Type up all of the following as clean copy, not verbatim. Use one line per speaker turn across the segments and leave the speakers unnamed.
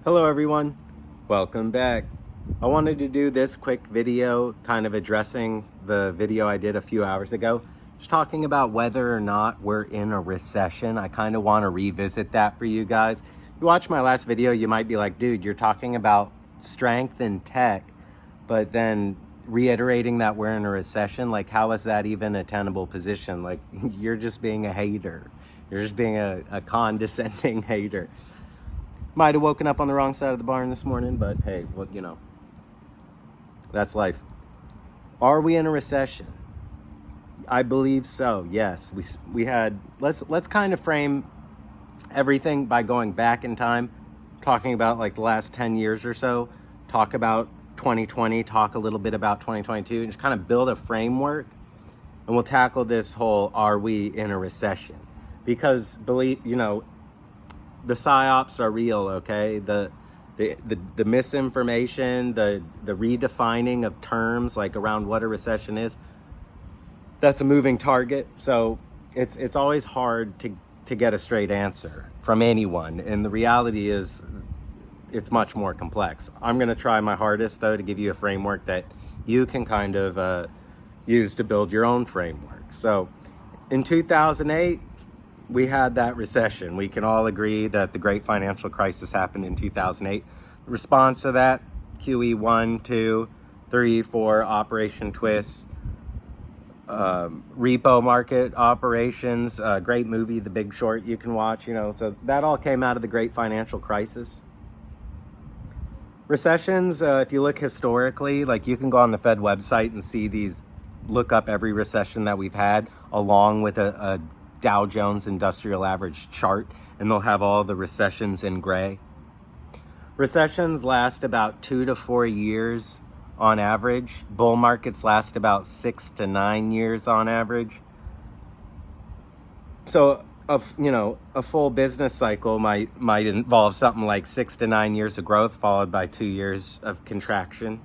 Hello everyone, welcome back. I wanted to do this quick video kind of addressing the video I did a few hours ago, just talking about whether or not we're in a recession. I kind of want to revisit that for you guys. If you watch my last video, you might be like, dude, you're talking about strength in tech, but then reiterating that we're in a recession, like how is that even a tenable position? Like you're just being a hater. You're just being a condescending hater. Might have woken up on the wrong side of the barn this morning, but hey, well, that's life. Are we in a recession? I believe so. Yes, we had. Let's kind of frame everything by going back in time, talking about like the last 10 years or so. Talk about 2020. Talk a little bit about 2022, and just kind of build a framework. And we'll tackle this whole: are we in a recession? Because the Psyops are real, okay? The misinformation, the redefining of terms like around what a recession is, that's a moving target. So it's always hard to get a straight answer from anyone. And the reality is it's much more complex. I'm gonna try my hardest though to give you a framework that you can kind of use to build your own framework. So in 2008, we had that recession. We can all agree that the great financial crisis happened in 2008. The response to that, QE 1, 2, 3, 4, Operation Twist, repo market operations, great movie, The Big Short, you can watch, so that all came out of the great financial crisis. Recessions, if you look historically, like you can go on the Fed website and see these, look up every recession that we've had along with a Dow Jones Industrial Average chart, and they'll have all the recessions in gray. Recessions last about 2 to 4 years on average. Bull markets last about 6 to 9 years on average. So a full business cycle might involve something like 6 to 9 years of growth followed by 2 years of contraction.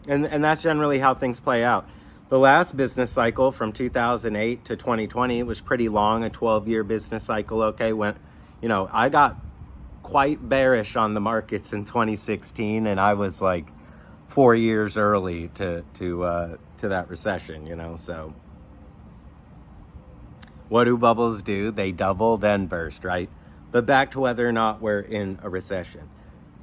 And that's generally how things play out. The last business cycle from 2008 to 2020 was pretty long, a 12-year business cycle, okay? I got quite bearish on the markets in 2016, and I was like 4 years early to that recession, so. What do bubbles do? They double, then burst, right? But back to whether or not we're in a recession.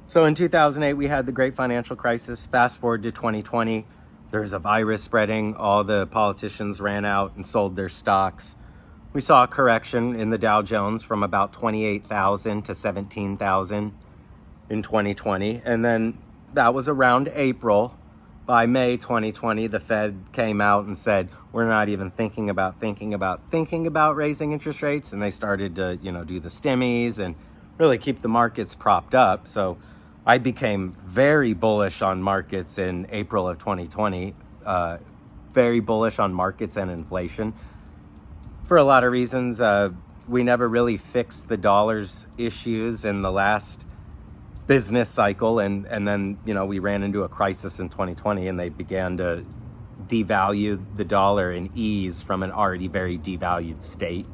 So in 2008, we had the great financial crisis. Fast forward to 2020. There's a virus spreading. All the politicians ran out and sold their stocks. We saw a correction in the Dow Jones from about 28,000 to 17,000 in 2020. And then that was around April. By May 2020, the Fed came out and said, we're not even thinking about raising interest rates. And they started to, do the stimmies and really keep the markets propped up. So I became very bullish on markets in April of 2020, very bullish on markets and inflation for a lot of reasons. We never really fixed the dollar's issues in the last business cycle. And then, we ran into a crisis in 2020 and they began to devalue the dollar and ease from an already very devalued state.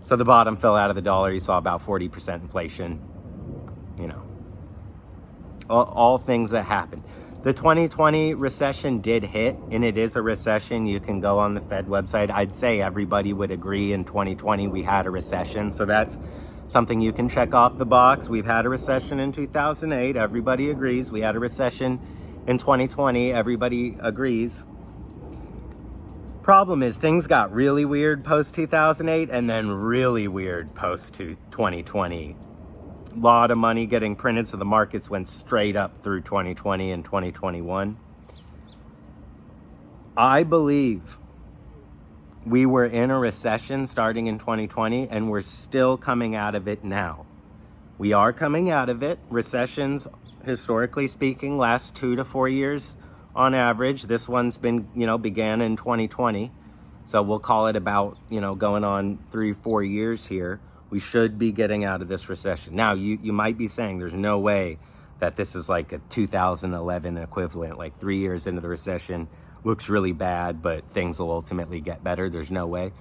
So the bottom fell out of the dollar. You saw about 40% inflation, all things that happened. The 2020 recession did hit, and it is a recession. You can go on the Fed website. I'd say everybody would agree in 2020 we had a recession. So that's something you can check off the box. We've had a recession in 2008. Everybody agrees. We had a recession in 2020. Everybody agrees. Problem is things got really weird post 2008 and then really weird post 2020. A lot of money getting printed, so the markets went straight up through 2020 and 2021. I believe we were in a recession starting in 2020, and we're still coming out of it now. We are coming out of it. Recessions, historically speaking, last 2 to 4 years on average. This one's been, began in 2020. So we'll call it about, going on 3-4 years here. We should be getting out of this recession. Now, you might be saying there's no way that this is like a 2011 equivalent, like 3 years into the recession, looks really bad, but things will ultimately get better. There's no way.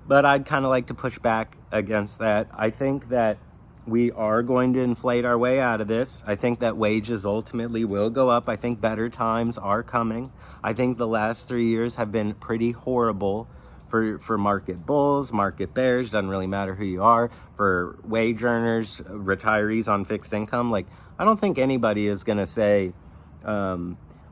But I'd kind of like to push back against that. I think that We are going to inflate our way out of this. I think that wages ultimately will go up. I think better times are coming. I think the last 3 years have been pretty horrible for market bulls, market bears, doesn't really matter who you are, for wage earners, retirees on fixed income. Like, I don't think anybody is going to say,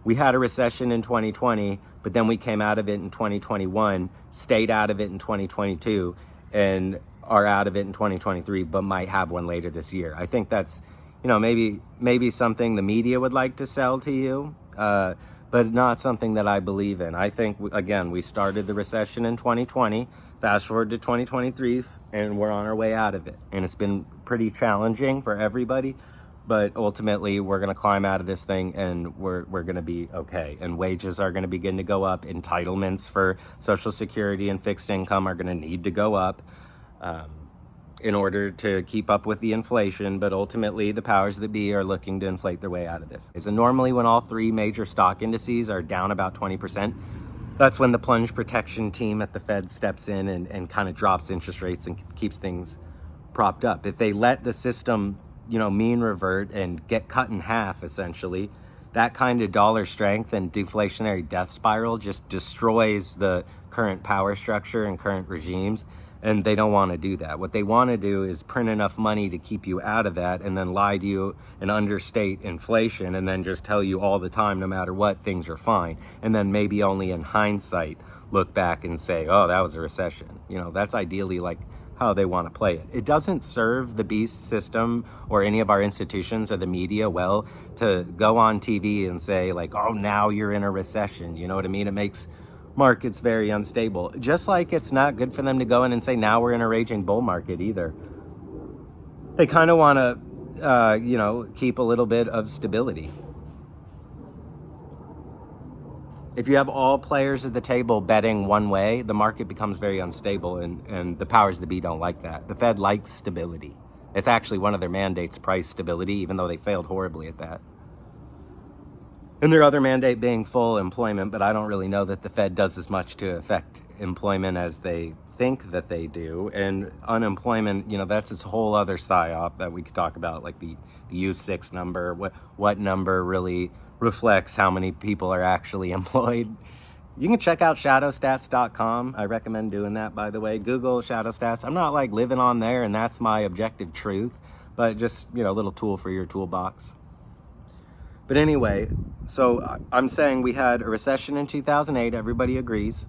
we had a recession in 2020, but then we came out of it in 2021, stayed out of it in 2022, and are out of it in 2023, but might have one later this year. I think that's, maybe something the media would like to sell to you, but not something that I believe in. I think, again, we started the recession in 2020, fast forward to 2023, and we're on our way out of it. And it's been pretty challenging for everybody, but ultimately we're going to climb out of this thing, and we're going to be okay. And wages are going to begin to go up. Entitlements for Social Security and fixed income are going to need to go up in order to keep up with the inflation. But ultimately, the powers that be are looking to inflate their way out of this. So normally when all three major stock indices are down about 20%, that's when the plunge protection team at the Fed steps in and kind of drops interest rates and keeps things propped up. If they let the system mean revert and get cut in half, essentially, that kind of dollar strength and deflationary death spiral just destroys the current power structure and current regimes. And they don't want to do that. What they want to do is print enough money to keep you out of that, and then lie to you and understate inflation, and then just tell you all the time, no matter what, things are fine. And then maybe only in hindsight look back and say, oh, that was a recession. That's ideally like how they want to play it. It doesn't serve the beast system or any of our institutions or the media well to go on TV and say like, oh, now you're in a recession. You know what I mean? It makes markets very unstable. Just like it's not good for them to go in and say, now we're in a raging bull market either. They kind of want to, keep a little bit of stability. If you have all players at the table betting one way, the market becomes very unstable, and the powers that be don't like that. The Fed likes stability. It's actually one of their mandates, price stability, even though they failed horribly at that. And their other mandate being full employment, but I don't really know that the Fed does as much to affect employment as they think that they do. And unemployment, that's this whole other psyop that we could talk about, like the U6 number, what number really reflects how many people are actually employed. You can check out shadowstats.com. I recommend doing that, by the way. Google shadow stats. I'm not like living on there and that's my objective truth, but just, a little tool for your toolbox. But anyway, so I'm saying we had a recession in 2008. Everybody agrees.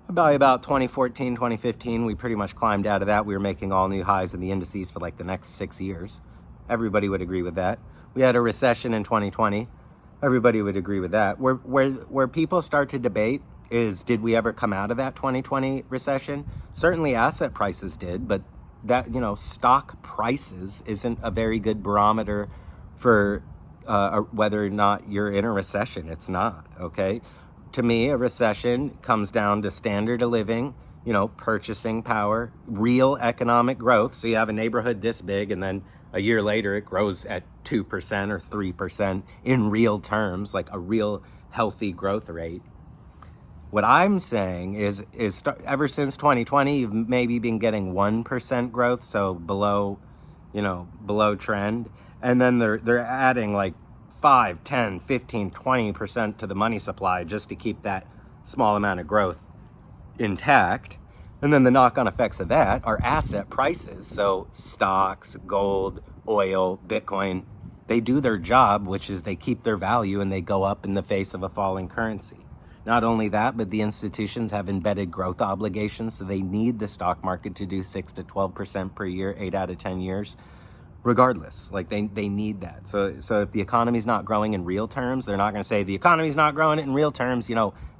By about 2014, 2015, we pretty much climbed out of that. We were making all new highs in the indices for like the next 6 years. Everybody would agree with that. We had a recession in 2020. Everybody would agree with that. Where people start to debate is, did we ever come out of that 2020 recession? Certainly asset prices did, but that, stock prices isn't a very good barometer for whether or not you're in a recession. It's not, okay? To me, a recession comes down to standard of living, purchasing power, real economic growth. So you have a neighborhood this big, and then a year later it grows at 2% or 3% in real terms, like a real healthy growth rate. What I'm saying is ever since 2020, you've maybe been getting 1% growth, so below trend. And then they're adding like 5, 10, 15, 20% to the money supply just to keep that small amount of growth intact. And then the knock-on effects of that are asset prices. So stocks, gold, oil, Bitcoin, they do their job, which is they keep their value and they go up in the face of a falling currency. Not only that, but the institutions have embedded growth obligations, so they need the stock market to do 6 to 12% per year, 8 out of 10 years. Regardless, like they need that. So if the economy's not growing in real terms, they're not going to say the economy's not growing in real terms,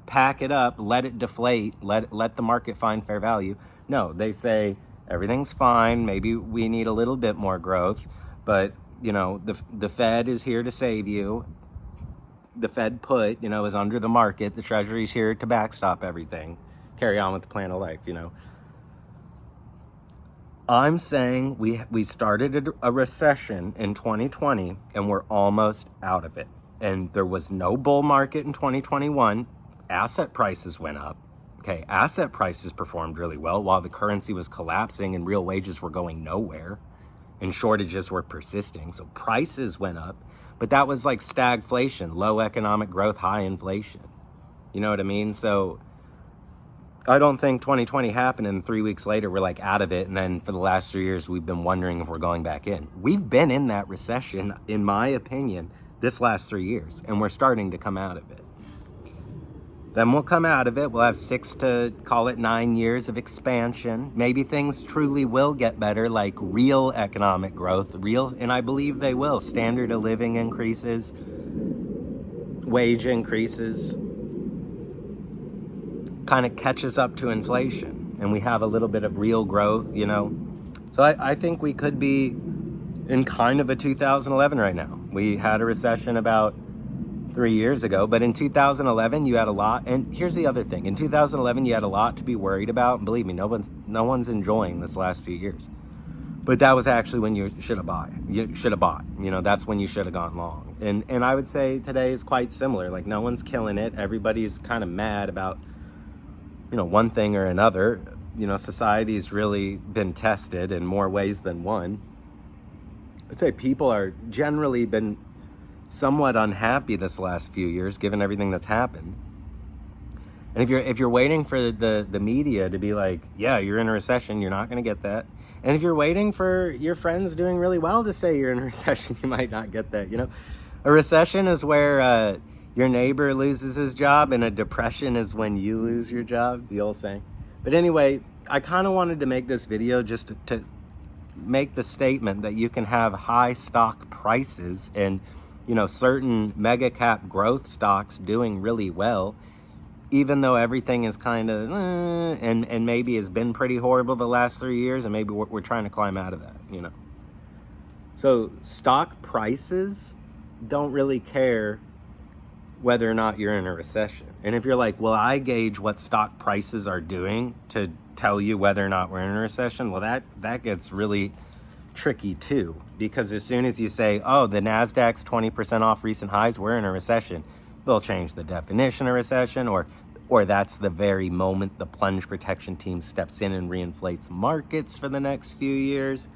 pack it up, let it deflate, let the market find fair value. No, they say everything's fine. Maybe we need a little bit more growth, but the Fed is here to save you. The Fed put, is under the market. The Treasury's here to backstop everything. Carry on with the plan of life, I'm saying we started a recession in 2020 and we're almost out of it. And there was no bull market in 2021. Asset prices went up. Okay, asset prices performed really well while the currency was collapsing and real wages were going nowhere. and shortages were persisting. So prices went up, but that was like stagflation, low economic growth, high inflation. You know what I mean? So I don't think 2020 happened and 3 weeks later we're like out of it. And then for the last 3 years, we've been wondering if we're going back in. We've been in that recession, in my opinion, this last 3 years, and we're starting to come out of it. Then we'll come out of it. We'll have 6 to call it 9 years of expansion. Maybe things truly will get better, like real economic growth, and I believe they will. Standard of living increases, wage increases, kind of catches up to inflation, and we have a little bit of real growth, you know. So I think we could be in kind of a 2011 right now. We had a recession about 3 years ago, but in 2011 you had a lot. And here's the other thing: in 2011 you had a lot to be worried about, and believe me, no one's enjoying this last few years. But that was actually when you should have bought. You know, that's when you should have gone long. And I would say today is quite similar. Like, no one's killing it. Everybody's kind of mad about, you know, one thing or another. You know, society's really been tested in more ways than one. I'd say people are generally been somewhat unhappy this last few years, given everything that's happened. And if you're waiting for the media to be like, yeah, you're in a recession, you're not going to get that. And if you're waiting for your friends doing really well to say you're in a recession, you might not get that. You know, a recession is where your neighbor loses his job, and a depression is when you lose your job, the old saying. But anyway, I kind of wanted to make this video just to make the statement that you can have high stock prices and, you know, certain mega cap growth stocks doing really well, even though everything is kind of and maybe has been pretty horrible the last 3 years, and maybe we're trying to climb out of that, you know. So stock prices don't really care whether or not you're in a recession. And if you're like, well, I gauge what stock prices are doing to tell you whether or not we're in a recession, well, that gets really tricky too, because as soon as you say, oh, the Nasdaq's 20% off recent highs, we're in a recession, they'll change the definition of recession, or that's the very moment the plunge protection team steps in and reinflates markets for the next few years.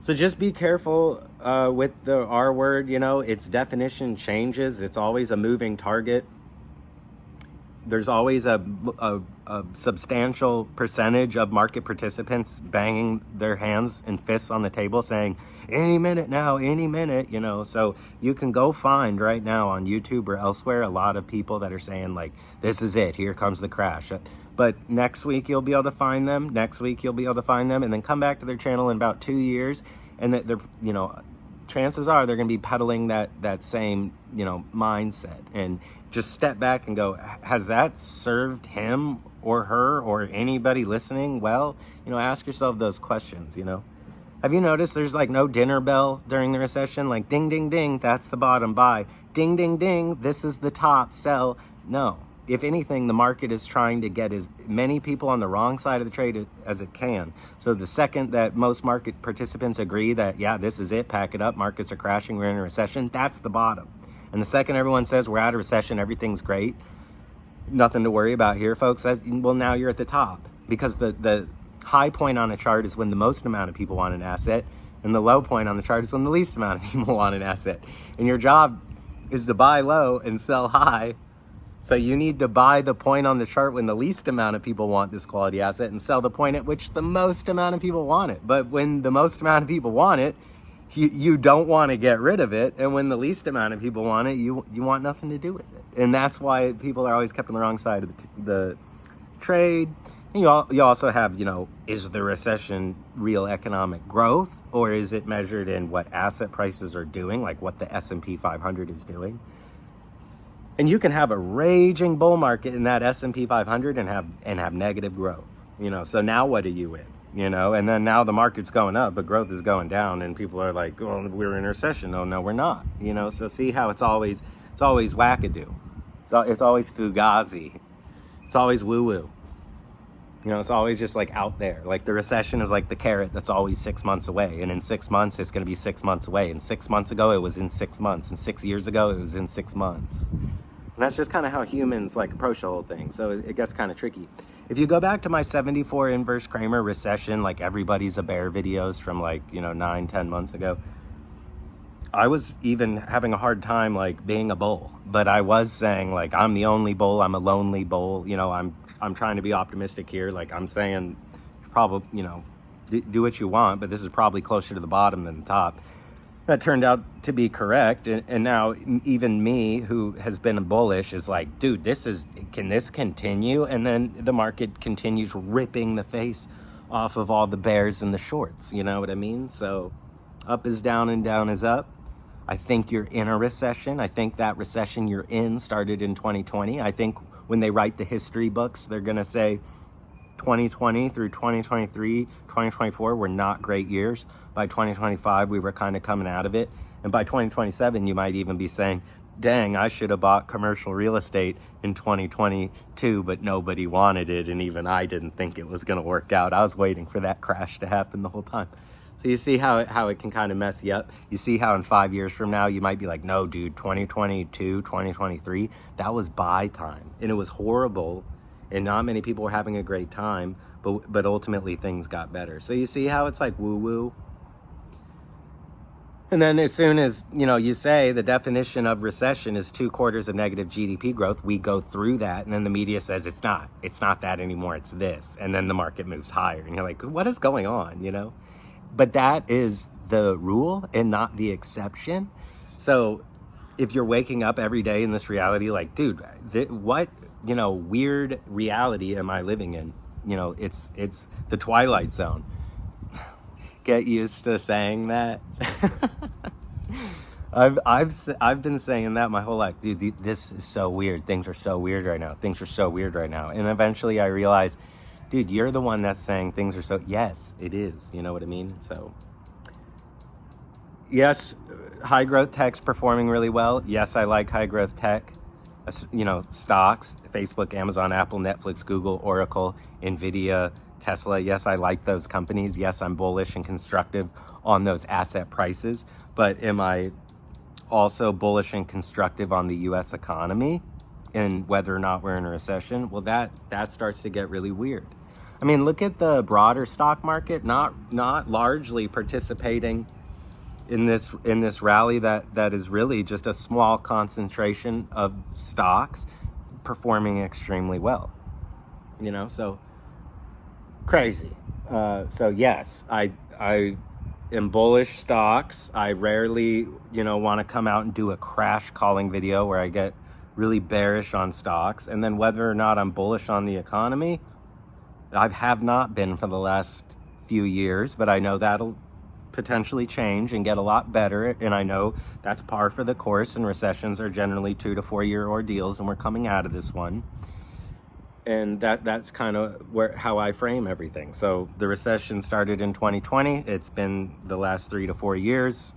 So just be careful with the R word. You know, its definition changes. It's always a moving target. There's always a substantial percentage of market participants banging their hands and fists on the table saying, any minute now, any minute, you know. So you can go find right now on YouTube or elsewhere a lot of people that are saying, like, this is it, here comes the crash. But next week you'll be able to find them. Next week you'll be able to find them, and then come back to their channel in about 2 years, and that they're, you know, chances are they're going to be peddling that same, you know, mindset. And just step back and go, has that served him or her or anybody listening well? You know, ask yourself those questions, you know. Have you noticed there's like no dinner bell during the recession? Like, ding, ding, ding, that's the bottom, buy. Ding, ding, ding, this is the top, sell. No. If anything, the market is trying to get as many people on the wrong side of the trade as it can. So the second that most market participants agree that, yeah, this is it, pack it up, markets are crashing, we're in a recession, that's the bottom. And the second everyone says we're out of recession, everything's great, nothing to worry about here, folks, well, now you're at the top. Because the high point on a chart is when the most amount of people want an asset, and the low point on the chart is when the least amount of people want an asset. And your job is to buy low and sell high. So you need to buy the point on the chart when the least amount of people want this quality asset, and sell the point at which the most amount of people want it. But when the most amount of people want it, you don't want to get rid of it. And when the least amount of people want it, you want nothing to do with it. And that's why people are always kept on the wrong side of the trade. And you also have, you know, is the recession real economic growth, or is it measured in what asset prices are doing, like what the S&P 500 is doing? And you can have a raging bull market in that S&P 500 and have negative growth, you know. So now what are you in, you know? And then now the market's going up, but growth is going down, and people are like, "Oh, we're in a recession." Oh, no, we're not, you know. So see how it's always wackadoo. It's always fugazi. It's always woo-woo. You know, it's always just like out there. Like the recession is like the carrot that's always 6 months away. And in 6 months, it's going to be 6 months away. And 6 months ago, it was in 6 months. And 6 years ago, it was in 6 months. And that's just kind of how humans like approach the whole thing. So it gets kind of tricky. If you go back to my 74 inverse Kramer recession, like everybody's a bear videos from like, 9-10 months ago, I was even having a hard time like being a bull, but I was saying like, I'm the only bull, I'm a lonely bull. I'm trying to be optimistic here. Like I'm saying, probably, do what you want, but this is probably closer to the bottom than the top. That turned out to be correct. And now even me, who has been bullish, is like, dude, can this continue? And then the market continues ripping the face off of all the bears and the shorts. You know what I mean? So up is down and down is up. I think you're in a recession. I think that recession you're in started in 2020. I think when they write the history books, they're going to say 2020 through 2023, 2024 were not great years. By 2025, we were kind of coming out of it. And by 2027, you might even be saying, dang, I should have bought commercial real estate in 2022, but nobody wanted it. And even I didn't think it was going to work out. I was waiting for that crash to happen the whole time. So you see how it can kind of mess you up. You see how in 5 years from now, you might be like, no, dude, 2022, 2023, that was buy time. And it was horrible. And not many people were having a great time, but ultimately things got better. So you see how it's like woo-woo? And then as soon as, you say the definition of recession is 2 quarters of negative GDP growth, we go through that. And then the media says it's not that anymore. It's this. And then the market moves higher. And you're like, what is going on, But that is the rule and not the exception. So if you're waking up every day in this reality, like, dude, what, weird reality am I living in? It's the Twilight Zone. Get used to saying that. I've been saying that my whole life, dude. This is so weird. Things are so weird right now. Things are so weird right now. And eventually I realized, dude, you're the one that's saying things are so. Yes, it is. You know what I mean? So, yes, high growth tech's performing really well. Yes, I like high growth tech. Stocks, Facebook, Amazon, Apple, Netflix, Google, Oracle, Nvidia, Tesla. Yes, I like those companies. Yes, I'm bullish and constructive on those asset prices. But am I also bullish and constructive on the U.S. economy and whether or not we're in a recession? Well, that starts to get really weird. I mean, look at the broader stock market, not largely participating in this rally that is really just a small concentration of stocks performing extremely well. So crazy. So yes, I am bullish stocks. I rarely, want to come out and do a crash calling video where I get really bearish on stocks. And then whether or not I'm bullish on the economy, I have not been for the last few years, but I know that'll potentially change and get a lot better. And I know that's par for the course, and recessions are generally 2 to 4 year ordeals, and we're coming out of this one. And that's kind of how I frame everything. So the recession started in 2020. It's been the last 3 to 4 years,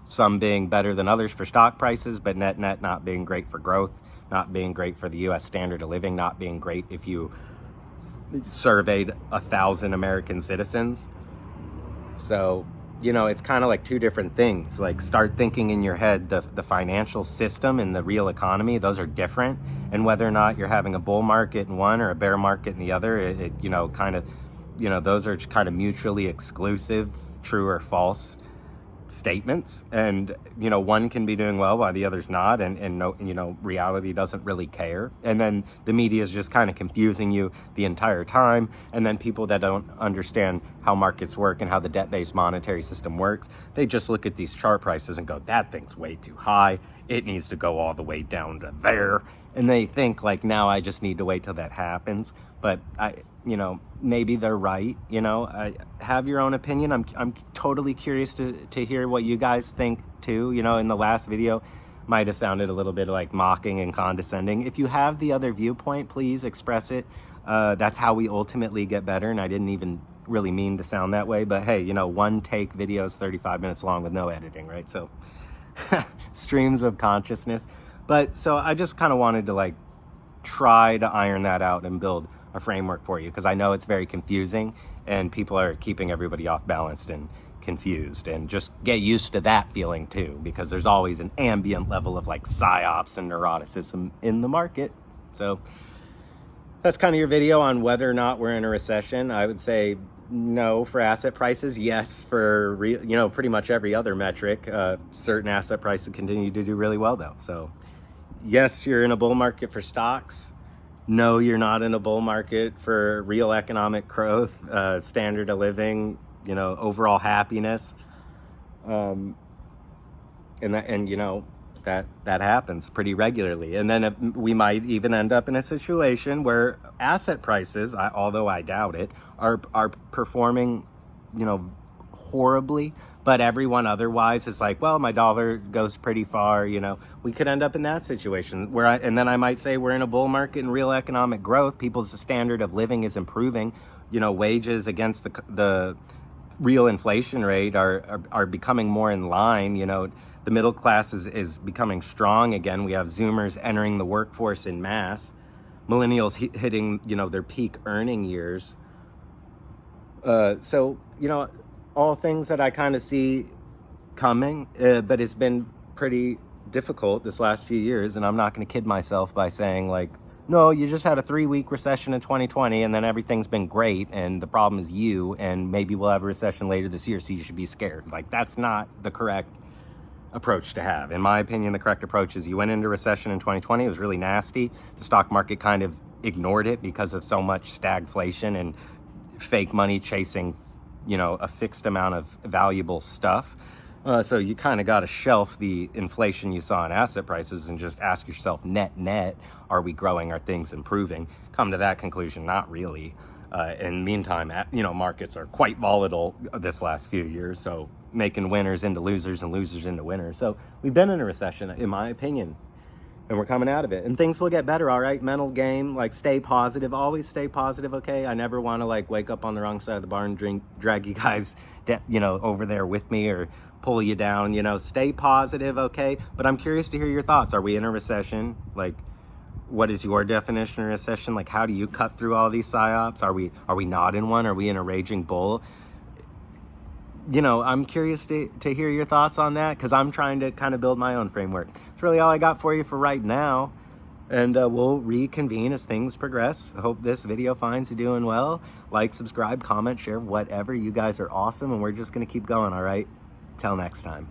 some being better than others for stock prices, but net not being great for growth, not being great for the U.S. standard of living, not being great if you surveyed 1,000 American citizens. So, it's kind of like two different things. Like, start thinking in your head, the financial system and the real economy, those are different. And whether or not you're having a bull market in one or a bear market in the other, those are kind of mutually exclusive, true or false statements. And, one can be doing well while the other's not. And no, reality doesn't really care. And then the media is just kind of confusing you the entire time. And then people that don't understand how markets work and how the debt-based monetary system works, they just look at these chart prices and go, that thing's way too high. It needs to go all the way down to there. And they think like, now I just need to wait till that happens. But maybe they're right. I have your own opinion. I'm totally curious to hear what you guys think too. In the last video, might have sounded a little bit like mocking and condescending. If you have the other viewpoint, please express it. That's how we ultimately get better. And I didn't even really mean to sound that way. But hey, one take video is 35 minutes long with no editing, right? So streams of consciousness. But so I just kind of wanted to try to iron that out and build a framework for you, because I know it's very confusing and people are keeping everybody off balance and confused, and just get used to that feeling too, because there's always an ambient level of like psyops and neuroticism in the market. So that's kind of your video on whether or not we're in a recession. I would say no for asset prices, yes for pretty much every other metric. Certain asset prices continue to do really well though. So yes, you're in a bull market for stocks. No, you're not in a bull market for real economic growth, standard of living, overall happiness. And that happens pretty regularly. And then we might even end up in a situation where asset prices, although I doubt it, are performing, horribly, but everyone otherwise is like, well, my dollar goes pretty far. We could end up in that situation where and then I might say we're in a bull market in real economic growth. People's standard of living is improving. Wages against the real inflation rate are becoming more in line. The middle class is becoming strong again. We have Zoomers entering the workforce in mass, millennials hitting their peak earning years. So all things that I kind of see coming, but it's been pretty difficult this last few years, and I'm not going to kid myself by saying like, no, you just had a 3-week recession in 2020 and then everything's been great and the problem is you, and maybe we'll have a recession later this year, so you should be scared. Like, that's not the correct approach to have. In my opinion, the correct approach is you went into recession in 2020. It was really nasty. The stock market kind of ignored it because of so much stagflation and fake money chasing a fixed amount of valuable stuff. So you kind of got to shelf the inflation you saw in asset prices and just ask yourself, net, are we growing? Are things improving? Come to that conclusion, not really. In the meantime, markets are quite volatile this last few years, so making winners into losers and losers into winners. So we've been in a recession, in my opinion, and we're coming out of it. And things will get better, all right? Mental game, like stay positive. Always stay positive, okay? I never want to like wake up on the wrong side of the bar and drag you guys, over there with me or pull you down. Stay positive, okay? But I'm curious to hear your thoughts. Are we in a recession? Like, what is your definition of recession? Like, how do you cut through all these psyops? Are we not in one? Are we in a raging bull? I'm curious to hear your thoughts on that, because I'm trying to kind of build my own framework. It's really all I got for you for right now. And we'll reconvene as things progress. I hope this video finds you doing well. Like, subscribe, comment, share, whatever. You guys are awesome, and we're just going to keep going, all right? Till next time.